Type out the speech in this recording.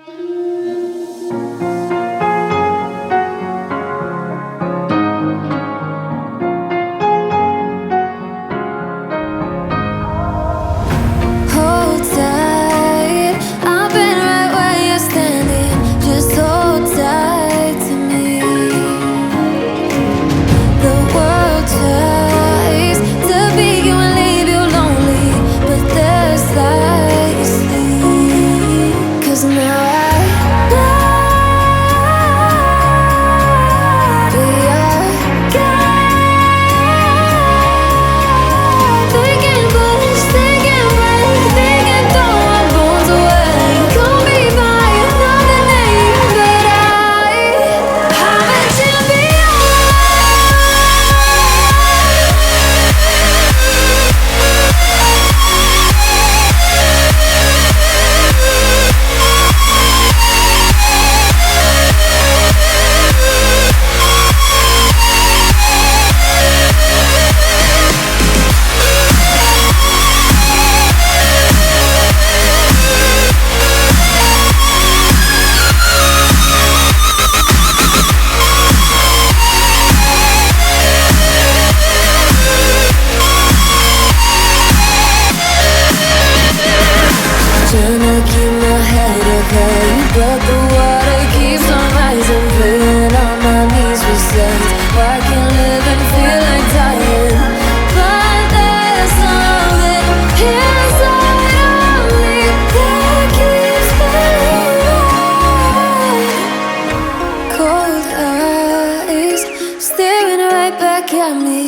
Hold tight, I've been right where you're standing. Just hold tight to me. The world tries to beat you and leave you lonely, but there's light you see. 'Cause now I know we are God. They can push, they can break, they can throw our bones away. Call me by another name, but I'm a champion. Tryna keep my head up high, but the water keeps on rising. Praying on my knees for signs. I can live and feel like dying, but there's something inside of me that keeps believing. Cold eyes staring right back at me.